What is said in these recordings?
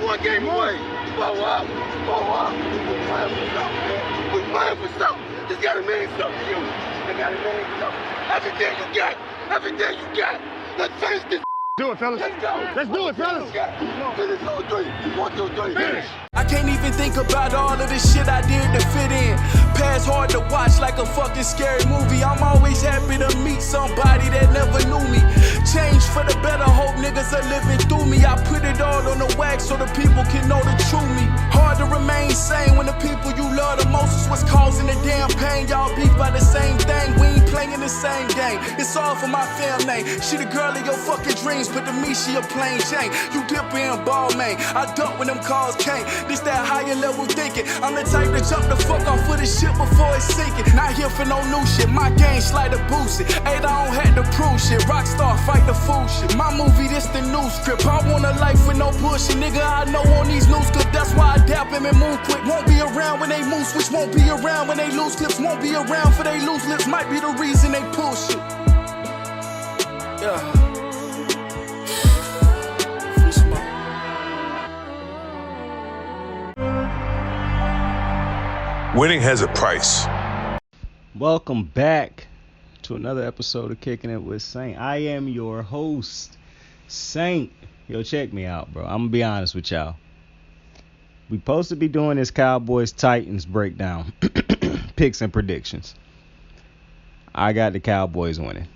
one game away. Blow up. We're playing for something, man. We're playing for something. It's gotta mean something to you. It gotta mean something. Everything you got. Let's finish this. Do it, fellas. Let's go. Let's do it, fellas. Finish 2-3. 1, 2, 3. Finish. I can't even think about all of the shit I did to fit in. Past hard to watch like a fucking scary movie. I'm always happy to meet somebody that never knew me. Change for the better, hope niggas are living through me. I put it all on the wax so the people can know the true me. Hard to remain sane when the people you love the most is what's causing the damn pain. Y'all beef by the same thing, we ain't playing the same game. It's all for my family. She the girl of your fucking dreams, but to me she a plain Jane. You dipper and ball man, I duck when them calls came. This that higher level thinking. I'm the type to jump the fuck off of the shit before it's sinking. Not here for no new shit, my game slider boosted. Ain't I don't have to prove shit. Rockstar fight the fool shit. My movie, this the new script. I want a life with no bullshit, nigga. I know on these news clips. That's why I dap him and move quick. Won't be around when they move switch. Won't be around when they lose clips. Won't be around for they lose lips. Might be the reason they pull shit. Yeah. Winning has a price. Welcome back to another episode of Kicking It with Saint. I am your host, Saint. Yo, check me out, bro. I'm gonna be honest with y'all. We supposed to be doing this Cowboys-Titans breakdown, picks and predictions. I got the Cowboys winning.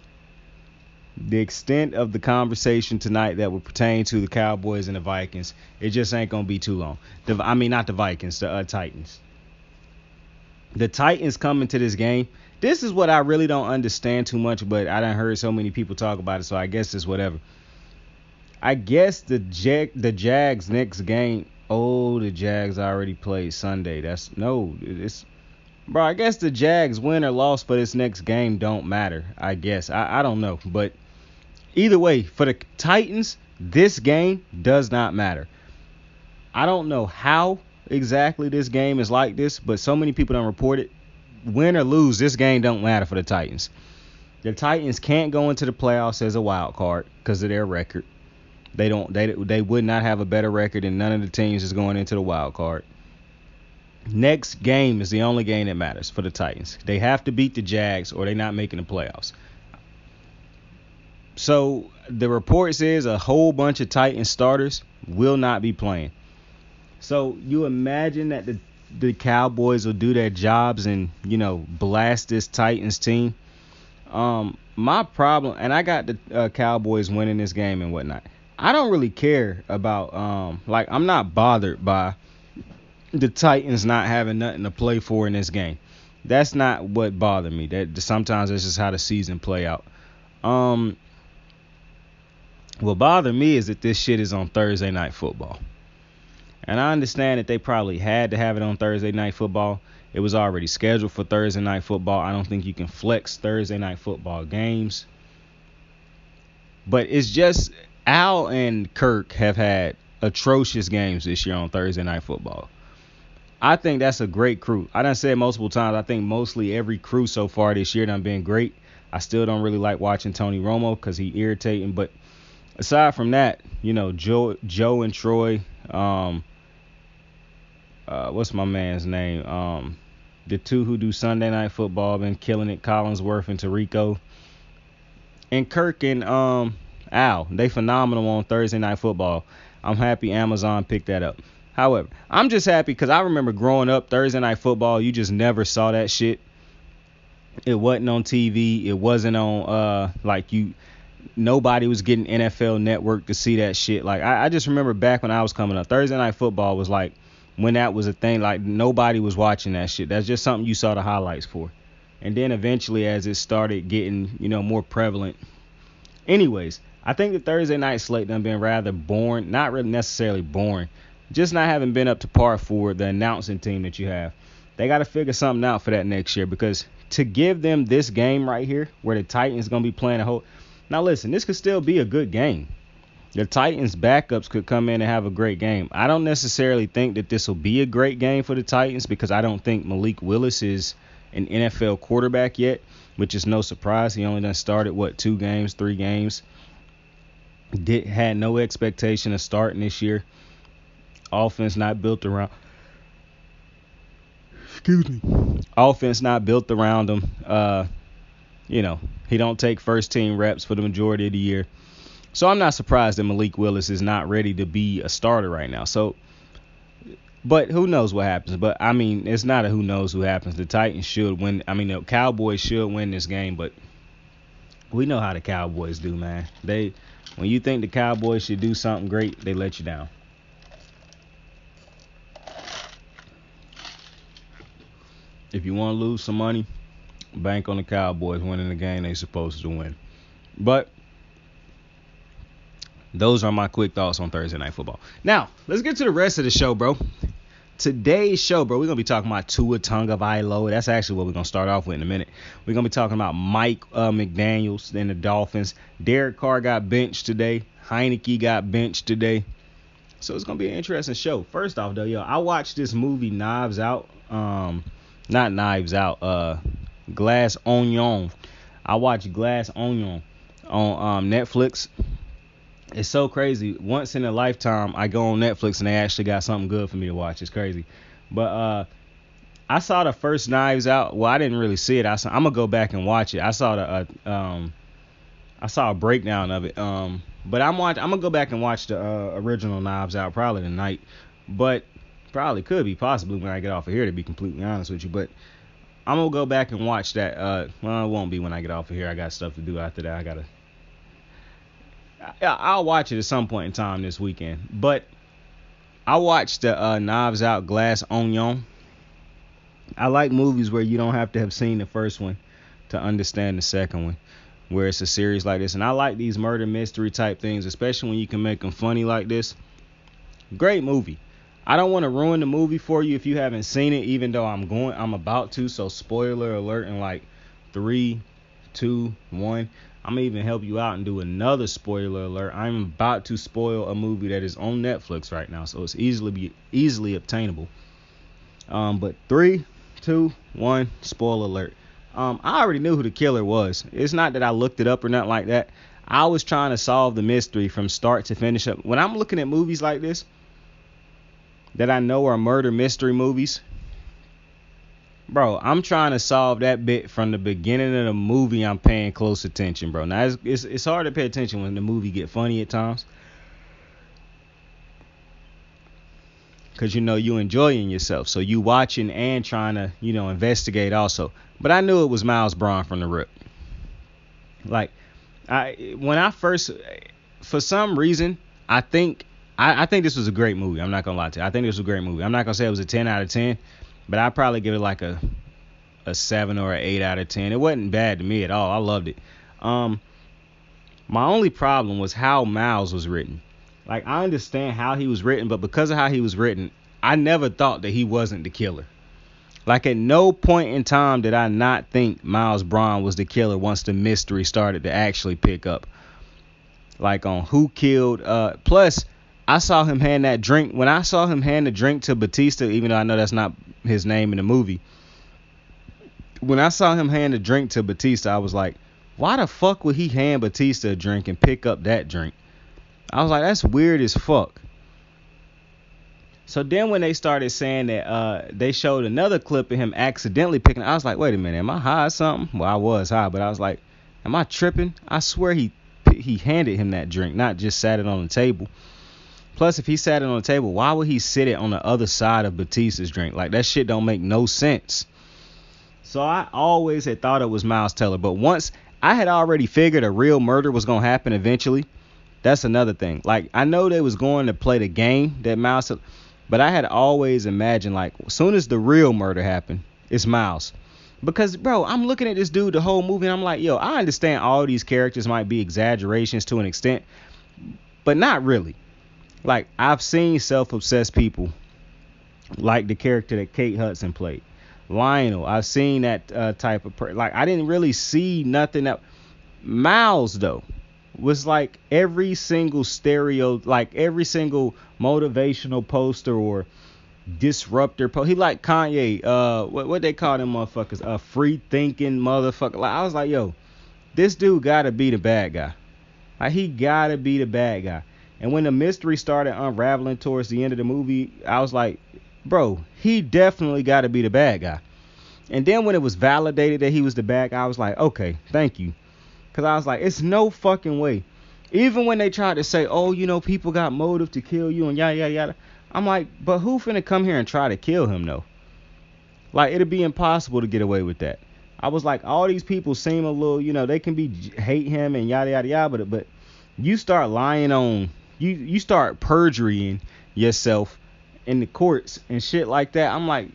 The extent of the conversation tonight that would pertain to the Cowboys and the Vikings, it just ain't gonna be too long. Not the Vikings, the Titans. The Titans coming to this game. This is what I really don't understand too much, but I done heard so many people talk about it, so I guess it's whatever. I guess the Jags next game. Oh, the Jags already played Sunday. Bro, I guess the Jags win or loss for this next game don't matter. I guess. I don't know. But either way, for the Titans, this game does not matter. I don't know how exactly this game is like this, but so many people don't report it. Win or lose, this game don't matter for the Titans. The Titans can't go into the playoffs as a wild card because of their record. They would not have a better record than none of the teams is going into the wild card. Next game is the only game that matters for the Titans. They have to beat the Jags or they're not making the playoffs. So the report says a whole bunch of Titans starters will not be playing. So you imagine that the Cowboys will do their jobs and, blast this Titans team. My problem, and I got the Cowboys winning this game and whatnot. I don't really care about, I'm not bothered by the Titans not having nothing to play for in this game. That's not what bothered me. That sometimes that's just how the season play out. What bothered me is that this shit is on Thursday Night Football. And I understand that they probably had to have it on Thursday Night Football. It was already scheduled for Thursday Night Football. I don't think you can flex Thursday Night Football games. But it's just Al and Kirk have had atrocious games this year on Thursday Night Football. I think that's a great crew. I done said multiple times, I think mostly every crew so far this year done been great. I still don't really like watching Tony Romo because he irritating. But aside from that, Joe and Troy, what's my man's name? The two who do Sunday Night Football been killing it, Collinsworth and Tirico. And Kirk and Al, they phenomenal on Thursday Night Football. I'm happy Amazon picked that up. However, I'm just happy because I remember growing up, Thursday Night Football, you just never saw that shit. It wasn't on TV. It wasn't on, nobody was getting NFL Network to see that shit. Like, I just remember back when I was coming up, Thursday Night Football was like, when that was a thing, like, nobody was watching that shit. That's just something you saw the highlights for. And then eventually, as it started getting, more prevalent. Anyways, I think the Thursday night slate done been rather boring. Not really necessarily boring. Just not having been up to par for the announcing team that you have. They got to figure something out for that next year, because to give them this game right here where the Titans going to be playing a whole... Now, listen, this could still be a good game. The Titans backups could come in and have a great game. I don't necessarily think that this will be a great game for the Titans because I don't think Malik Willis is an NFL quarterback yet, which is no surprise. He only done started, 3 games. Had no expectation of starting this year. Offense not built around. Excuse me. Offense not built around him. He don't take first team reps for the majority of the year. So I'm not surprised that Malik Willis is not ready to be a starter right now. But who knows what happens. But, I mean, it's not a who knows who happens. The Titans should win. I mean, the Cowboys should win this game. But we know how the Cowboys do, man. When you think the Cowboys should do something great, they let you down. If you want to lose some money, bank on the Cowboys winning the game they're supposed to win. But those are my quick thoughts on Thursday Night Football. Now, let's get to the rest of the show, bro. Today's show, bro, we're going to be talking about Tua Tagovailoa. That's actually what we're going to start off with in a minute. We're going to be talking about Mike McDaniels and the Dolphins. Derek Carr got benched today. Heineke got benched today. So it's going to be an interesting show. First off, though, I watched this movie Knives Out. Not Knives Out. Glass Onion. I watched Glass Onion on Netflix. It's so crazy. Once in a lifetime, I go on Netflix and they actually got something good for me to watch. It's crazy. But I saw the first Knives Out. Well, I didn't really see it. I'm gonna go back and watch it. I saw a breakdown of it. But I'm gonna go back and watch the original Knives Out probably tonight. But probably could be possibly when I get off of here, to be completely honest with you. But I'm gonna go back and watch that. Well, it won't be when I get off of here. I got stuff to do after that. I'll watch it at some point in time this weekend. But I watched the Knives Out Glass Onion. I like movies where you don't have to have seen the first one to understand the second one, where it's a series like this. And I like these murder mystery type things, especially when you can make them funny like this. Great movie. I don't want to ruin the movie for you if you haven't seen it, even though I'm about to. So spoiler alert in like 3, 2, 1. I'm going to even help you out and do another spoiler alert. I'm about to spoil a movie that is on Netflix right now, so it's easily obtainable. But 3, 2, 1, spoiler alert. I already knew who the killer was. It's not that I looked it up or nothing like that. I was trying to solve the mystery from start to finish. When I'm looking at movies like this that I know are murder mystery movies, bro, I'm trying to solve that bit from the beginning of the movie. I'm paying close attention, bro. Now, it's hard to pay attention when the movie get funny at times, because, you enjoying yourself. So you watching and trying to, investigate also. But I knew it was Miles Braun from the rip. Like, for some reason, I think this was a great movie. I'm not going to lie to you. I think this was a great movie. I'm not going to say it was a 10 out of 10. But I'd probably give it like a 7 or an 8 out of 10. It wasn't bad to me at all. I loved it. My only problem was how Miles was written. Like, I understand how he was written, but because of how he was written, I never thought that he wasn't the killer. Like, at no point in time did I not think Miles Braun was the killer once the mystery started to actually pick up. Like, on who killed. Plus, I saw him hand that drink. When I saw him hand the drink to Batista, even though I know that's not his name in the movie, when I saw him hand the drink to Batista, I was like, why the fuck would he hand Batista a drink and pick up that drink? I was like, that's weird as fuck. So then when they started saying that they showed another clip of him accidentally picking, I was like, wait a minute, am I high or something? Well, I was high, but I was like, am I tripping? I swear he handed him that drink, not just sat it on the table. Plus, if he sat it on the table, why would he sit it on the other side of Batista's drink? Like, that shit don't make no sense. So I always had thought it was Miles Teller. But once I had already figured a real murder was going to happen eventually, that's another thing. Like, I know they was going to play the game that Miles Teller, but I had always imagined, like, as soon as the real murder happened, it's Miles. Because, bro, I'm looking at this dude the whole movie, and I'm like, yo, I understand all these characters might be exaggerations to an extent, but not really. Like, I've seen self-obsessed people like the character that Kate Hudson played. Lionel, I've seen that type of person. Like, I didn't really see nothing that... Miles, though, was like every single like every single motivational poster or disruptor post. He like Kanye, what they call them motherfuckers? A free-thinking motherfucker. Like, I was like, yo, this dude gotta be the bad guy. Like, he gotta be the bad guy. And when the mystery started unraveling towards the end of the movie, I was like, bro, he definitely got to be the bad guy. And then when it was validated that he was the bad guy, I was like, okay, thank you. Because I was like, it's no fucking way. Even when they tried to say, oh, you know, people got motive to kill you and yada, yada, yada. I'm like, but who finna come here and try to kill him, though? Like, it'd be impossible to get away with that. I was like, all these people seem a little, you know, they can hate him and yada, yada, yada. But you start lying on, you start perjurying yourself in the courts and shit like that. I'm like,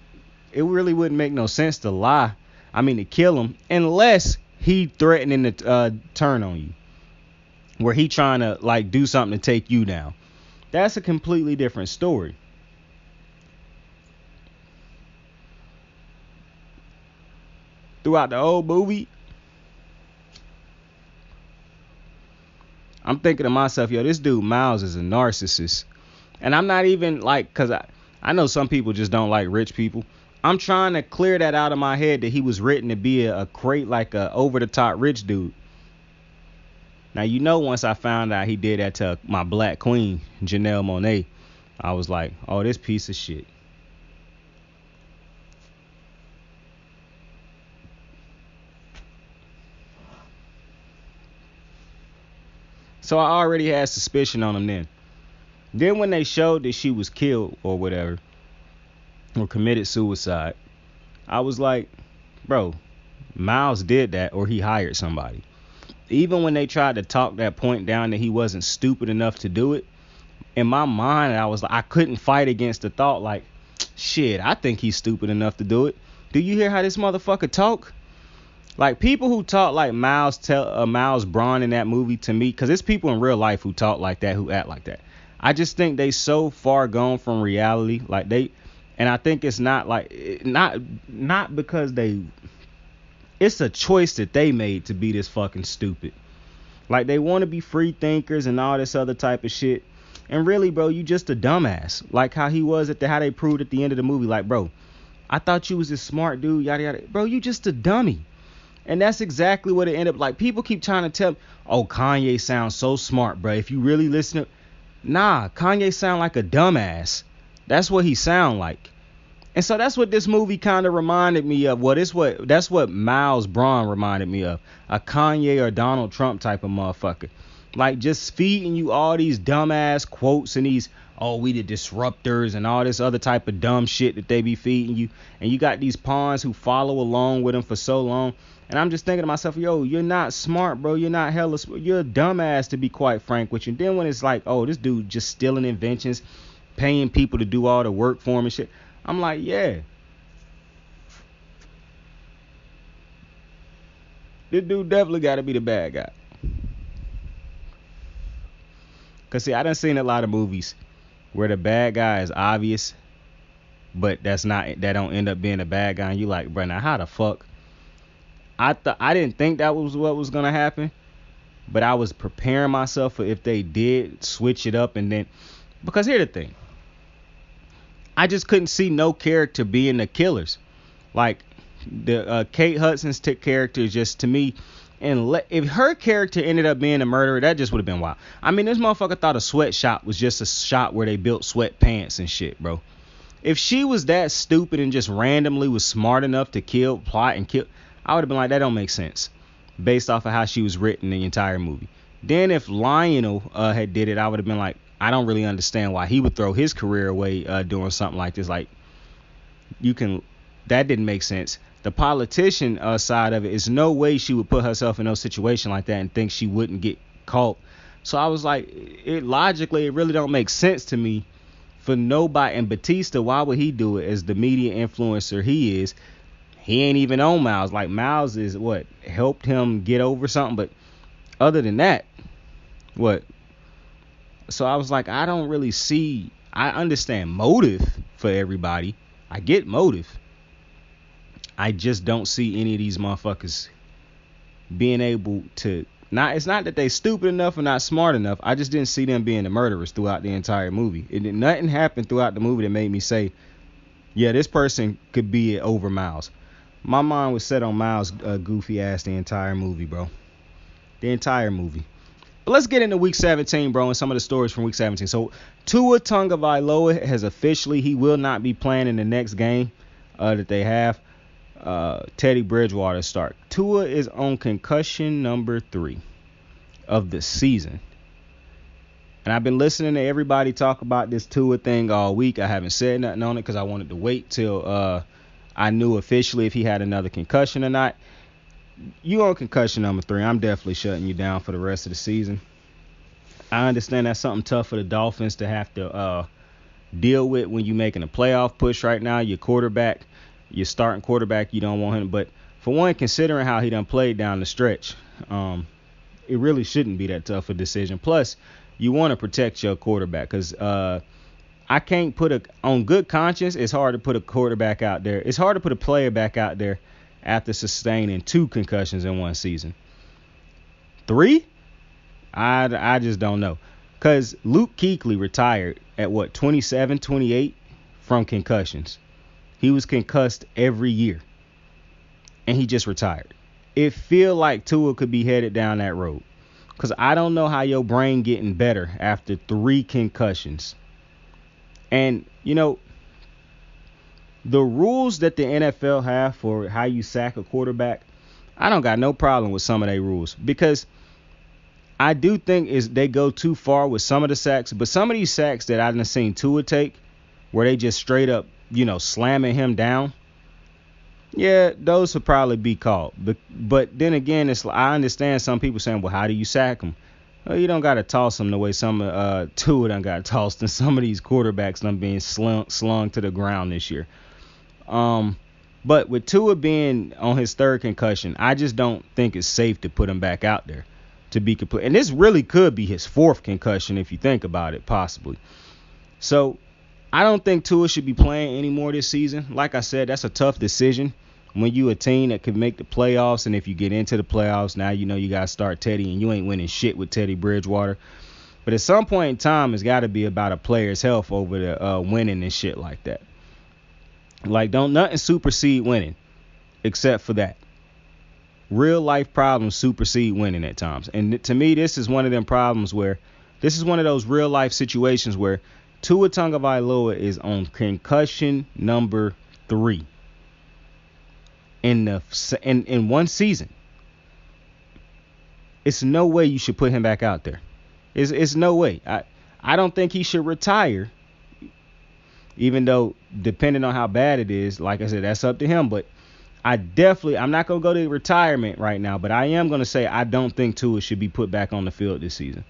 it really wouldn't make no sense to lie. I mean, to kill him, unless he threatening to turn on you, where he trying to like do something to take you down. That's a completely different story. Throughout the whole movie, I'm thinking to myself, yo, this dude Miles is a narcissist. And I'm not even like, cause I know some people just don't like rich people. I'm trying to clear that out of my head that he was written to be a over the top rich dude. Now, you know, once I found out he did that to my black queen, Janelle Monáe, I was like, oh, this piece of shit. So I already had suspicion on him then. Then when they showed that she was killed or whatever, or committed suicide, I was like, bro, Miles did that or he hired somebody. Even when they tried to talk that point down that he wasn't stupid enough to do it, in my mind, I was like, I couldn't fight against the thought like, shit, I think he's stupid enough to do it. Do you hear how this motherfucker talk? Like, people who talk like Miles Braun in that movie, to me, because it's people in real life who talk like that, who act like that. I just think they so far gone from reality, like and I think it's not like, not because it's a choice that they made to be this fucking stupid. Like, they want to be free thinkers and all this other type of shit. And really, bro, you just a dumbass. Like how he was how they proved at the end of the movie. Like, bro, I thought you was this smart dude, yada, yada. Bro, you just a dummy. And that's exactly what it ended up like. People keep trying to tell me, oh, Kanye sounds so smart, bro. If you really listen to, nah, Kanye sound like a dumbass. That's what he sound like. And so that's what this movie kind of reminded me of. Well, that's what Miles Braun reminded me of. A Kanye or Donald Trump type of motherfucker. Like, just feeding you all these dumbass quotes and these, oh, we the disruptors and all this other type of dumb shit that they be feeding you. And you got these pawns who follow along with them for so long. And I'm just thinking to myself, yo, you're not smart, bro. You're not hella smart. You're a dumbass, to be quite frank with you. And then when it's like, oh, this dude just stealing inventions, paying people to do all the work for him and shit. I'm like, yeah. This dude definitely got to be the bad guy. Because, see, I done seen a lot of movies where the bad guy is obvious, but that don't end up being a bad guy. And you like, bro, now how the fuck? I didn't think that was what was going to happen, but I was preparing myself for if they did switch it up. And then, because here's the thing. I just couldn't see no character being the killers. Like, the Kate Hudson's character just, to me, and if her character ended up being a murderer, that just would have been wild. I mean, this motherfucker thought a sweatshop was just a shop where they built sweatpants and shit, bro. If she was that stupid and just randomly was smart enough to plot and kill, I would have been like, that don't make sense, based off of how she was written in the entire movie. Then if Lionel had did it, I would have been like, I don't really understand why he would throw his career away doing something like this. Like, that didn't make sense. The politician side of it is no way she would put herself in no situation like that and think she wouldn't get caught. So I was like, it really don't make sense to me for nobody. And Batista, why would he do it as the media influencer he is? He ain't even on Miles. Like, Miles is what helped him get over something, but other than that, what? So I was like, I don't really see. I understand motive for everybody. I get motive. I just don't see any of these motherfuckers being able to. It's not that they stupid enough or not smart enough. I just didn't see them being the murderers throughout the entire movie. Nothing happened throughout the movie that made me say, yeah, this person could be over Miles. My mind was set on Miles' goofy ass the entire movie, bro. The entire movie. But let's get into Week 17, bro, and some of the stories from Week 17. So Tua Tagovailoa has officially, he will not be playing in the next game that they have. Teddy Bridgewater start. Tua is on concussion number 3 of the season. And I've been listening to everybody talk about this Tua thing all week. I haven't said nothing on it because I wanted to wait till I knew officially if he had another concussion or not. You on concussion number 3. I'm definitely shutting you down for the rest of the season. I understand that's something tough for the Dolphins to have to deal with when you're making a playoff push right now. Your quarterback, your starting quarterback, you don't want him. But for one, considering how he done played down the stretch, it really shouldn't be that tough a decision. Plus, you want to protect your quarterback because I can't put on good conscience, it's hard to put a quarterback out there. It's hard to put a player back out there after sustaining 2 concussions in one season. 3? I just don't know. Because Luke Kuechly retired at, 27, 28 from concussions. He was concussed every year. And he just retired. It feel like Tua could be headed down that road. Because I don't know how your brain getting better after 3 concussions. And, the rules that the NFL have for how you sack a quarterback, I don't got no problem with some of their rules. Because I do think they go too far with some of the sacks. But some of these sacks that I've seen Tua take, where they just straight up, slamming him down, yeah, those would probably be called. But then again, I understand some people saying, well, how do you sack him? Well, you don't got to toss him the way some Tua done got tossed, and some of these quarterbacks done being slung to the ground this year. But with Tua being on his 3rd concussion, I just don't think it's safe to put him back out there to be complete. And this really could be his 4th concussion if you think about it, possibly. So I don't think Tua should be playing anymore this season. Like I said, that's a tough decision when you a team that can make the playoffs. And if you get into the playoffs, now you got to start Teddy, and you ain't winning shit with Teddy Bridgewater. But at some point in time, it's got to be about a player's health over the winning and shit like that. Like, don't nothing supersede winning except for that. Real life problems supersede winning at times. And to me, this is one of them problems where this is one of those real life situations where Tua Tagovailoa is on concussion number 3 in one season. It's no way you should put him back out there. It's no way. I don't think he should retire. Even though, depending on how bad it is, like I said, that's up to him. But I'm not going to go to retirement right now, but I am going to say I don't think Tua should be put back on the field this season.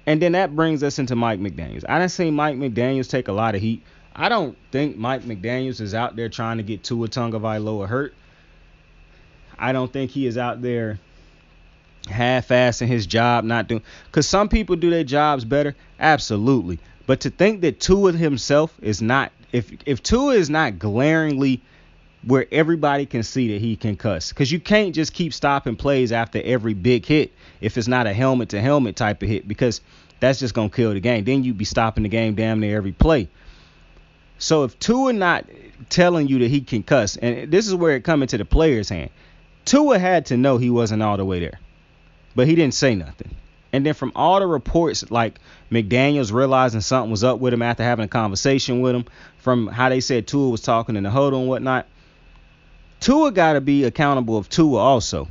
And then that brings us into Mike McDaniels. I done seen Mike McDaniels take a lot of heat. I don't think Mike McDaniels is out there trying to get Tua Tagovailoa hurt. I don't think he is out there half-assing his job, not doing, because some people do their jobs better, absolutely. But to think that Tua himself is not, if Tua is not glaringly where everybody can see that he can cuss, because you can't just keep stopping plays after every big hit if it's not a helmet-to-helmet type of hit, because that's just going to kill the game. Then you'd be stopping the game damn near every play. So if Tua not telling you that he can cuss, and this is where it comes into the player's hand, Tua had to know he wasn't all the way there, but he didn't say nothing. And then from all the reports, like McDaniels realizing something was up with him after having a conversation with him, from how they said Tua was talking in the huddle and whatnot, Tua got to be accountable of Tua also.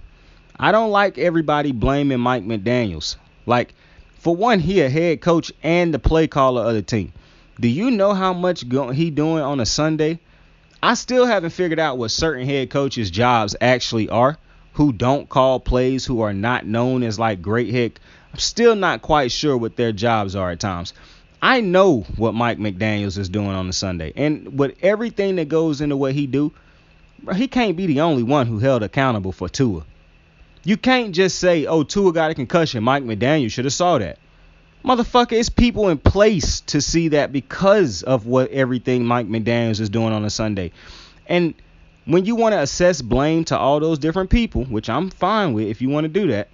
I don't like everybody blaming Mike McDaniels. Like, for one, he a head coach and the play caller of the team. Do you know how much he doing on a Sunday? I still haven't figured out what certain head coaches' jobs actually are, who don't call plays, who are not known as like great head. I'm still not quite sure what their jobs are at times. I know what Mike McDaniels is doing on a Sunday. And with everything that goes into what he do, he can't be the only one who held accountable for Tua. You can't just say, oh, Tua got a concussion. Mike McDaniels should have saw that. Motherfucker, it's people in place to see that because of what everything Mike McDaniels is doing on a Sunday. And when you want to assess blame to all those different people, which I'm fine with if you want to do that,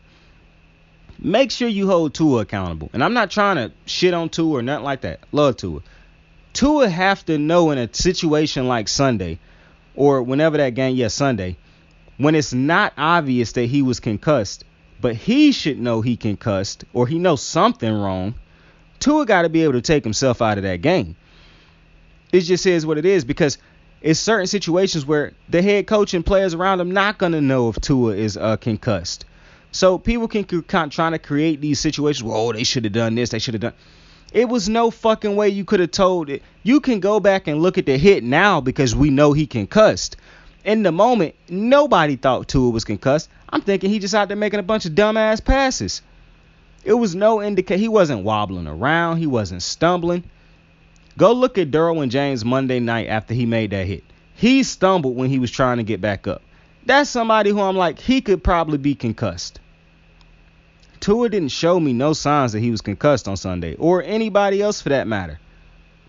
make sure you hold Tua accountable. And I'm not trying to shit on Tua or nothing like that. Love Tua. Tua have to know in a situation like Sunday, or whenever that game, Sunday, when it's not obvious that he was concussed, but he should know he concussed or he knows something wrong. Tua got to be able to take himself out of that game. It just is what it is, because it's certain situations where the head coach and players around him not going to know if Tua is concussed. So people can trying to create these situations where, oh, they should have done this, they should have done. It was no fucking way you could have told it. You can go back and look at the hit now because we know he concussed. In the moment, nobody thought Tua was concussed. I'm thinking he just out there making a bunch of dumbass passes. It was no indication. He wasn't wobbling around. He wasn't stumbling. Go look at Derwin James Monday night after he made that hit. He stumbled when he was trying to get back up. That's somebody who I'm like, he could probably be concussed. Tua didn't show me no signs that he was concussed on Sunday, or anybody else for that matter.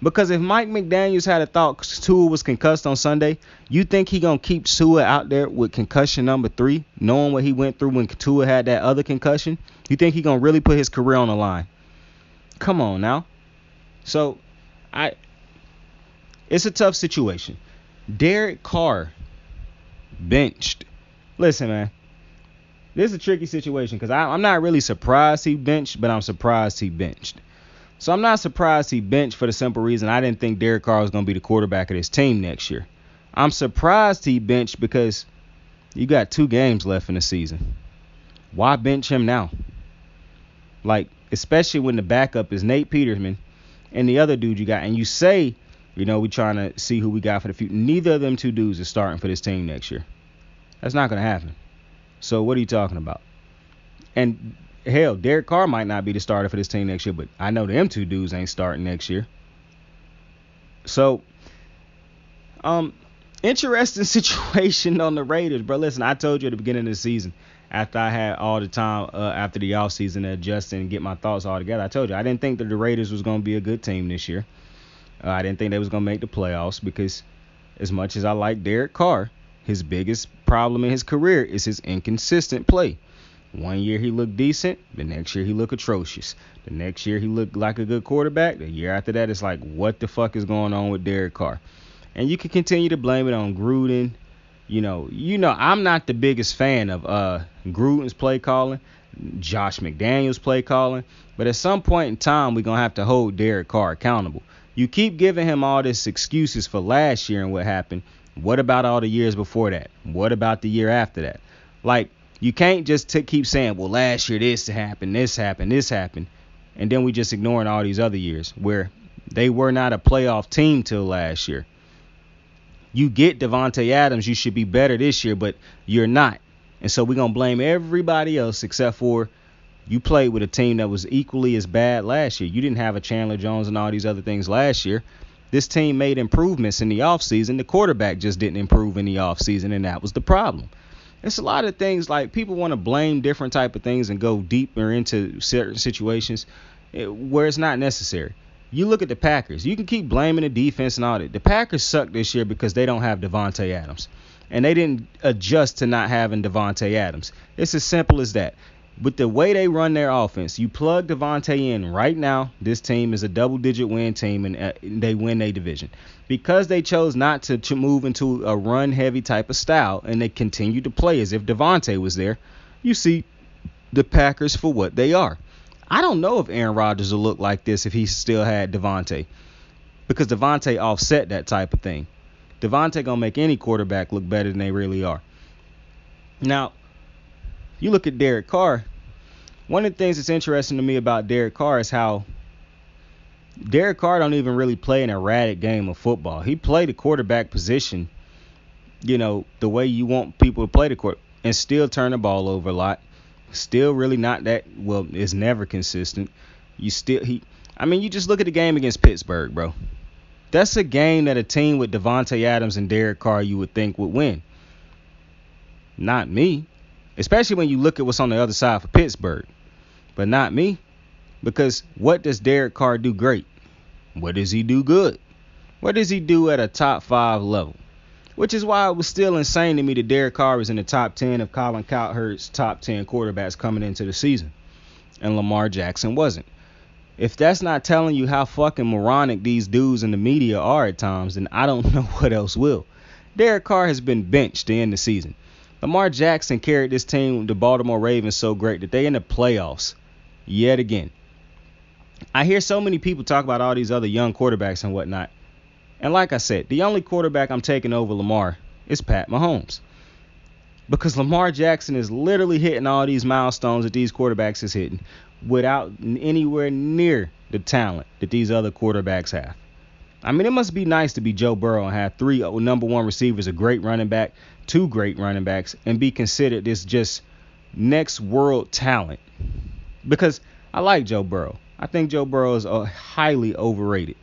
Because if Mike McDaniels had a thought Tua was concussed on Sunday, you think he gonna keep Tua out there with concussion number 3, knowing what he went through when Tua had that other concussion? You think he gonna really put his career on the line? Come on now. So, it's a tough situation. Derek Carr benched. Listen, man. This is a tricky situation because I'm not really surprised he benched, but I'm surprised he benched. So I'm not surprised he benched for the simple reason I didn't think Derek Carr was going to be the quarterback of this team next year. I'm surprised he benched because you got 2 games left in the season. Why bench him now? Like, especially when the backup is Nate Peterman and the other dude you got. And you say, you know, we trying to see who we got for the future. Neither of them 2 dudes is starting for this team next year. That's not going to happen. So what are you talking about? And hell, Derek Carr might not be the starter for this team next year, but I know them 2 dudes ain't starting next year. So, interesting situation on the Raiders, bro. Listen, I told you at the beginning of the season, after I had all the time after the offseason to adjust and get my thoughts all together, I told you I didn't think that the Raiders was going to be a good team this year. I didn't think they was going to make the playoffs because as much as I like Derek Carr, his biggest problem in his career is his inconsistent play. One year he looked decent, the next year he looked atrocious. The next year he looked like a good quarterback. The year after that, it's like, what the fuck is going on with Derek Carr? And you can continue to blame it on Gruden. You know, I'm not the biggest fan of Gruden's play calling, Josh McDaniels play calling, but at some point in time, we're going to have to hold Derek Carr accountable. You keep giving him all this excuses for last year and what happened. What about all the years before that? What about the year after that? Like, you can't just keep saying, well, last year this happened, this happened, this happened, and then we just ignoring all these other years where they were not a playoff team till last year. You get Davante Adams, you should be better this year, but you're not. And so we're going to blame everybody else except for you played with a team that was equally as bad last year. You didn't have a Chandler Jones and all these other things last year. This team made improvements in the offseason. The quarterback just didn't improve in the offseason, and that was the problem. It's a lot of things like people want to blame different type of things and go deeper into certain situations where it's not necessary. You look at the Packers. You can keep blaming the defense and all that. The Packers suck this year because they don't have Davante Adams. And they didn't adjust to not having Davante Adams. It's as simple as that. With the way they run their offense, you plug Davante in right now, this team is a double-digit win team, and they win their division. Because they chose not to move into a run-heavy type of style, and they continue to play as if Davante was there, you see the Packers for what they are. I don't know if Aaron Rodgers will look like this if he still had Davante, because Davante offset that type of thing. Davante going to make any quarterback look better than they really are. Now, you look at Derek Carr. One of the things that's interesting to me about Derek Carr is how Derek Carr don't even really play an erratic game of football. He played the quarterback position, the way you want people to play the quarterback, and still turn the ball over a lot. Still really not that, well, it's never consistent. You just look at the game against Pittsburgh, bro. That's a game that a team with Davante Adams and Derek Carr you would think would win. Not me. Especially when you look at what's on the other side for Pittsburgh. But not me. Because what does Derek Carr do great? What does he do good? What does he do at a top 5 level? Which is why it was still insane to me that Derek Carr was in the top 10 of Colin Cowherd's top 10 quarterbacks coming into the season. And Lamar Jackson wasn't. If that's not telling you how fucking moronic these dudes in the media are at times, then I don't know what else will. Derek Carr has been benched to end the season. Lamar Jackson carried this team, the Baltimore Ravens, so great that they in the playoffs yet again. I hear so many people talk about all these other young quarterbacks and whatnot. And like I said, the only quarterback I'm taking over Lamar is Pat Mahomes. Because Lamar Jackson is literally hitting all these milestones that these quarterbacks is hitting without anywhere near the talent that these other quarterbacks have. I mean, it must be nice to be Joe Burrow and have 3 number 1 receivers, a great running back, 2 great running backs, and be considered this just next world talent. Because I like Joe Burrow. I think Joe Burrow is highly overrated.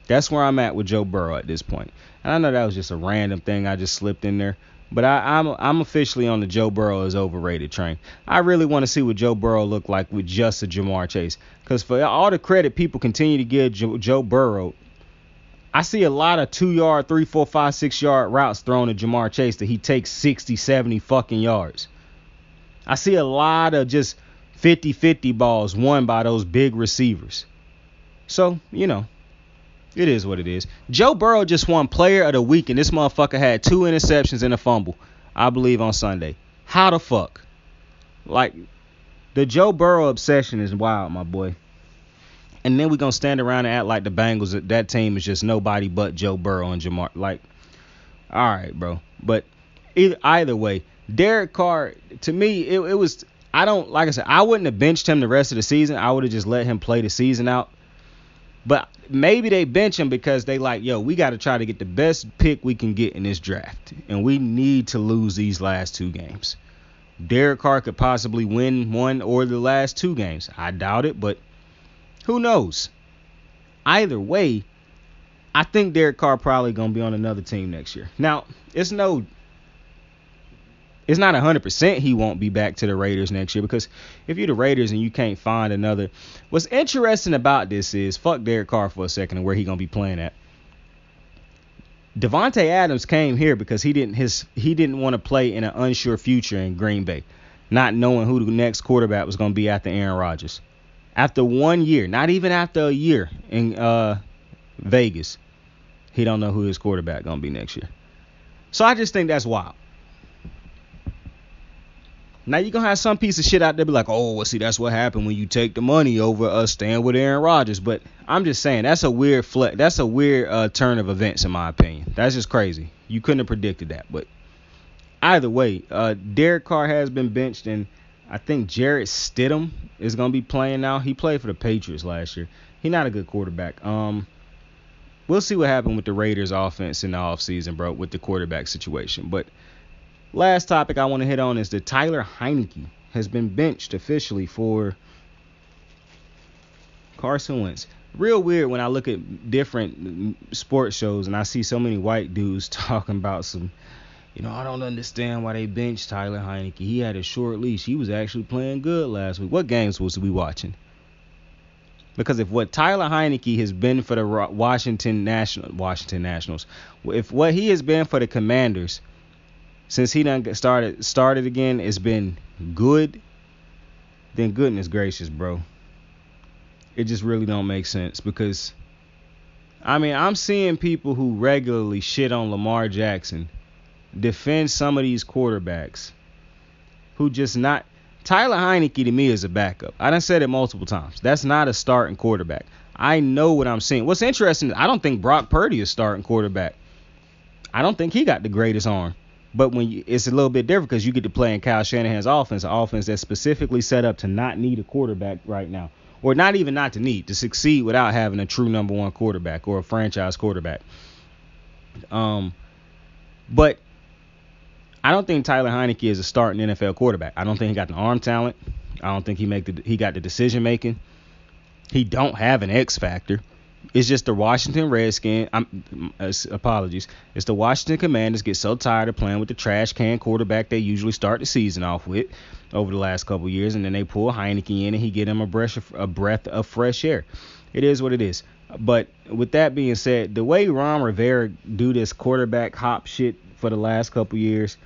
That's where I'm at with Joe Burrow at this point. And I know that was just a random thing I just slipped in there. But I'm officially on the Joe Burrow is overrated train. I really want to see what Joe Burrow look like with just a Jamar Chase. Because for all the credit people continue to give Joe Burrow, I see a lot of 2-yard, 3, 4, 5, 6-yard routes thrown to Jamar Chase that he takes 60, 70 fucking yards. I see a lot of just 50-50 balls won by those big receivers. So, it is what it is. Joe Burrow just won Player of the Week, and this motherfucker had 2 interceptions and a fumble, I believe, on Sunday. How the fuck? Like, the Joe Burrow obsession is wild, my boy. And then we're going to stand around and act like the Bengals, that team is just nobody but Joe Burrow and Jamar. Like, all right, bro. But either way, Derek Carr, to me, it was, like I said, I wouldn't have benched him the rest of the season. I would have just let him play the season out. But maybe they bench him because they like, we got to try to get the best pick we can get in this draft. And we need to lose these last 2 games. Derek Carr could possibly win 1 or the last 2 games. I doubt it, but who knows? Either way, I think Derek Carr probably going to be on another team next year. Now, it's not 100% he won't be back to the Raiders next year, because if you're the Raiders and you can't find another, what's interesting about this is, fuck Derek Carr for a second and where he gonna be playing at. Devontae Adams came here because he didn't want to play in an unsure future in Green Bay, not knowing who the next quarterback was gonna be after Aaron Rodgers. After 1 year, not even after a year in Vegas, he don't know who his quarterback gonna be next year. So I just think that's wild. Now, you're going to have some piece of shit out there be like, oh, well, see, that's what happened when you take the money over us staying with Aaron Rodgers. But I'm just saying, that's a weird turn of events, in my opinion. That's just crazy. You couldn't have predicted that. But either way, Derek Carr has been benched, and I think Jarrett Stidham is going to be playing now. He played for the Patriots last year. He's not a good quarterback. We'll see what happened with the Raiders offense in the offseason, bro, with the quarterback situation. But last topic I want to hit on is that Tyler Heinicke has been benched officially for Carson Wentz. Real weird when I look at different sports shows and I see so many white dudes talking about some, I don't understand why they benched Tyler Heinicke. He had a short leash. He was actually playing good last week. What games was we watching? Because if what Tyler Heinicke has been for the Washington Nationals, if what he has been for the Commanders since he done started again, it's been good, then goodness gracious, bro. It just really don't make sense, because, I'm seeing people who regularly shit on Lamar Jackson defend some of these quarterbacks who just not. Tyler Heinicke to me is a backup. I done said it multiple times. That's not a starting quarterback. I know what I'm seeing. What's interesting is I don't think Brock Purdy is starting quarterback. I don't think he got the greatest arm. But it's a little bit different because you get to play in Kyle Shanahan's offense, an offense that's specifically set up to not need a quarterback right now. Or not even not to need, to succeed without having a true number 1 quarterback or a franchise quarterback. But I don't think Tyler Heinicke is a starting NFL quarterback. I don't think he got the arm talent. I don't think he got the decision making. He don't have an X factor. It's just the Washington Redskins. Apologies. It's the Washington Commanders get so tired of playing with the trash can quarterback they usually start the season off with over the last couple of years, and then they pull Heinicke in and he get him a breath of fresh air. It is what it is. But with that being said, the way Ron Rivera do this quarterback hop shit for the last couple of years,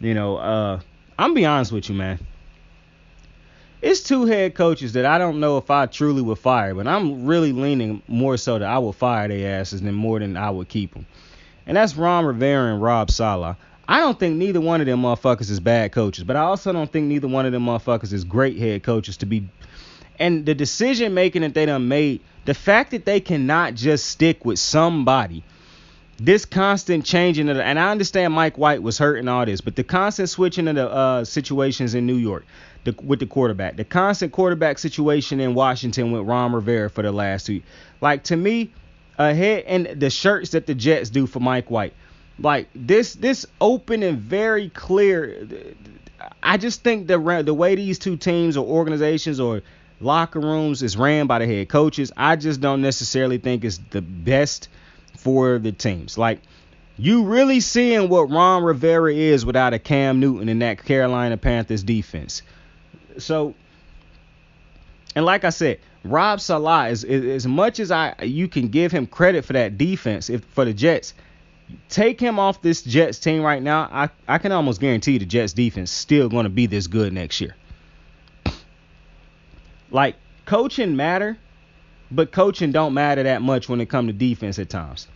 I'm gonna be honest with you, man. It's 2 head coaches that I don't know if I truly would fire, but I'm really leaning more so that I will fire their asses than I would keep them. And that's Ron Rivera and Rob Saleh. I don't think neither one of them motherfuckers is bad coaches, but I also don't think neither one of them motherfuckers is great head coaches to be. And the decision making that they done made, the fact that they cannot just stick with somebody, this constant changing of and I understand Mike White was hurt and all this, but the constant switching of the situations in New York with the quarterback, the constant quarterback situation in Washington with Ron Rivera for the last 2 years. Like, to me, ahead and the shirts that the Jets do for Mike White, like this open and very clear. I just think the way these two teams or organizations or locker rooms is ran by the head coaches, I just don't necessarily think it's the best for the teams. Like, you really seeing what Ron Rivera is without a Cam Newton in that Carolina Panthers defense. So, and like I said, Rob Saleh is as much as you can give him credit for that defense for the Jets. Take him off this Jets team right now, I can almost guarantee the Jets defense is still going to be this good next year. Like, coaching matter, but coaching don't matter that much when it comes to defense at times.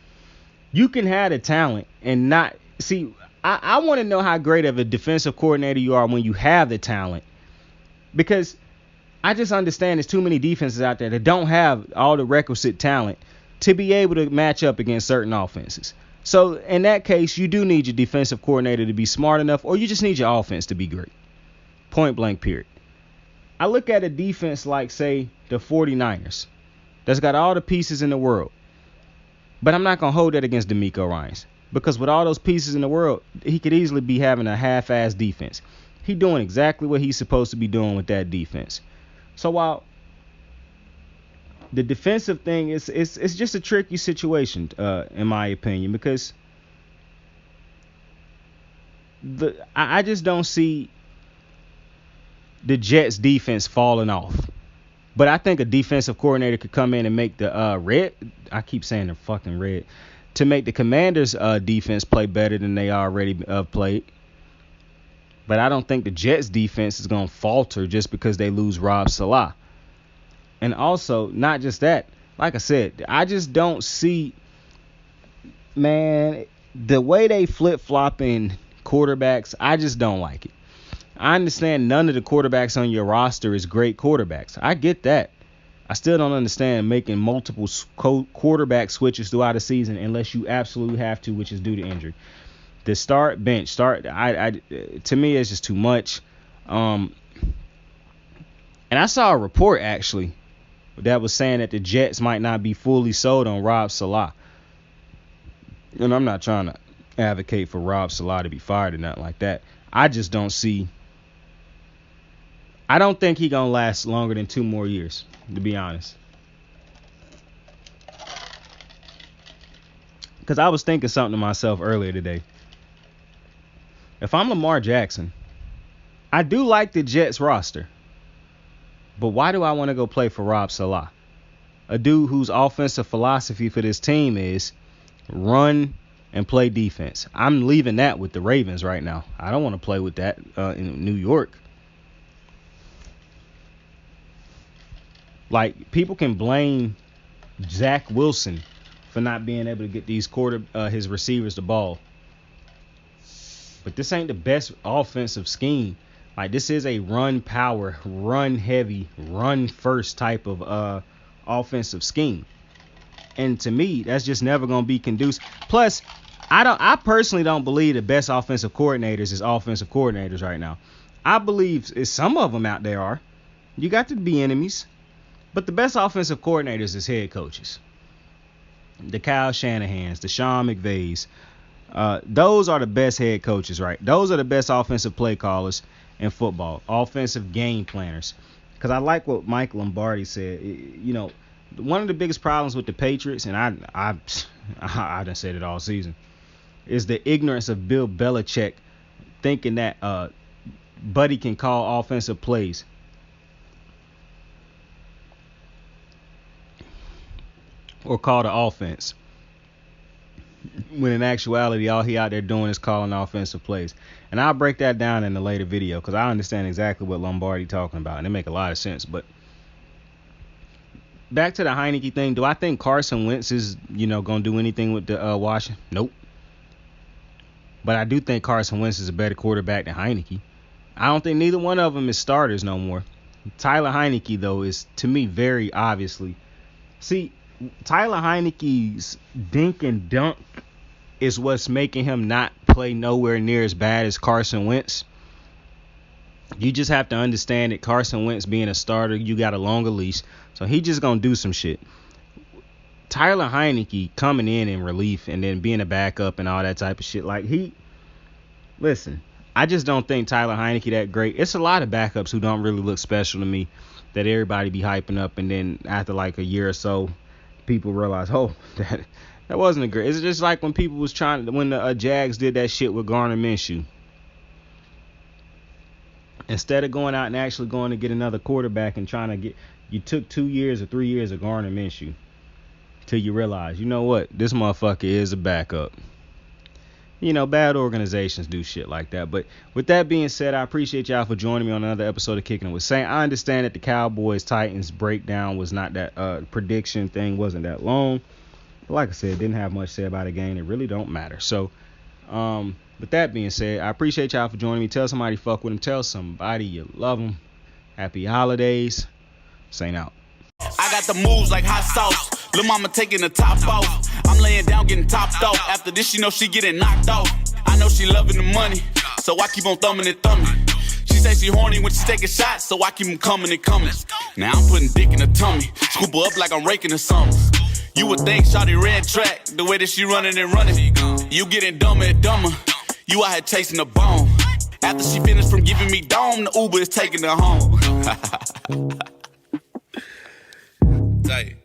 You can have the talent and not see. I want to know how great of a defensive coordinator you are when you have the talent, because I just understand there's too many defenses out there that don't have all the requisite talent to be able to match up against certain offenses. So in that case, you do need your defensive coordinator to be smart enough, or you just need your offense to be great. Point blank, period. I look at a defense like, say, the 49ers, that's got all the pieces in the world. But I'm not going to hold that against DeMeco Ryans, because with all those pieces in the world, he could easily be having a half-ass defense. He's doing exactly what he's supposed to be doing with that defense. So while the defensive thing is it's just a tricky situation, in my opinion, because I just don't see the Jets defense falling off. But I think a defensive coordinator could come in and make the to make the Commanders defense play better than they already played. But I don't think the Jets defense is going to falter just because they lose Rob Saleh. And also, not just that, like I said, I just don't see, man, the way they flip-flopping quarterbacks, I just don't like it. I understand none of the quarterbacks on your roster is great quarterbacks. I get that. I still don't understand making multiple quarterback switches throughout a season unless you absolutely have to, which is due to injury. The start, bench, start, to me, it's just too much. And I saw a report, actually, that was saying that the Jets might not be fully sold on Rob Saleh. And I'm not trying to advocate for Rob Saleh to be fired or nothing like that. I just don't see. I don't think he's going to last longer than 2 more years, to be honest. Because I was thinking something to myself earlier today. If I'm Lamar Jackson, I do like the Jets roster. But why do I want to go play for Rob Saleh? A dude whose offensive philosophy for this team is run and play defense. I'm leaving that with the Ravens right now. I don't want to play with that in New York. Like, people can blame Zach Wilson for not being able to get these his receivers the ball. But this ain't the best offensive scheme. Like, this is a run power, run heavy, run first type of offensive scheme. And to me, that's just never going to be conducive. Plus, I personally don't believe the best offensive coordinators is offensive coordinators right now. I believe some of them out there are. You got to be enemies. But the best offensive coordinators is head coaches. The Kyle Shanahans, the Sean McVays. Those are the best head coaches, right? Those are the best offensive play callers in football, offensive game planners. Because I like what Mike Lombardi said. You know, one of the biggest problems with the Patriots, and I done said it all season, is the ignorance of Bill Belichick thinking that Buddy can call offensive plays. Or call the offense. When in actuality, all he out there doing is calling offensive plays. And I'll break that down in a later video because I understand exactly what Lombardi talking about. And it make a lot of sense. But back to the Heineke thing. Do I think Carson Wentz is, going to do anything with the Washington? Nope. But I do think Carson Wentz is a better quarterback than Heineke. I don't think neither one of them is starters no more. Tyler Heineke, though, is, to me, very obviously. See, Tyler Heineke's dink and dunk is what's making him not play nowhere near as bad as Carson Wentz. You just have to understand that Carson Wentz being a starter, you got a longer leash. So he just going to do some shit. Tyler Heineke coming in relief and then being a backup and all that type of shit. Like, listen, I just don't think Tyler Heineke that great. It's a lot of backups who don't really look special to me that everybody be hyping up, and then after like a year or so, people realize, oh, that wasn't a great. It's just like when people was when the Jags did that shit with Gardner Minshew. Instead of going out and actually going to get another quarterback and you took 2 years or 3 years of Gardner Minshew till you realize, you know what, this motherfucker is a backup. You know, bad organizations do shit like that. But with that being said, I appreciate y'all for joining me on another episode of Kicking It with Saint. I understand that the Cowboys-Titans breakdown was not that, prediction thing wasn't that long. But like I said, didn't have much to say about a game. It really don't matter. So, with that being said, I appreciate y'all for joining me. Tell somebody fuck with them. Tell somebody you love them. Happy holidays. Saint out. I got the moves like hot sauce. Lil' mama taking the top off. I'm laying down getting topped off. After this, she know she getting knocked off. I know she loving the money, so I keep on thumbing and thumbing. She say she horny when she taking shots, so I keep them coming and coming. Now I'm putting dick in her tummy. Scoop her up like I'm raking or something. You would think shawty red track, the way that she running and running. You getting dumber and dumber. You out here chasing the bone. After she finished from giving me dome, the Uber is taking her home. Tight.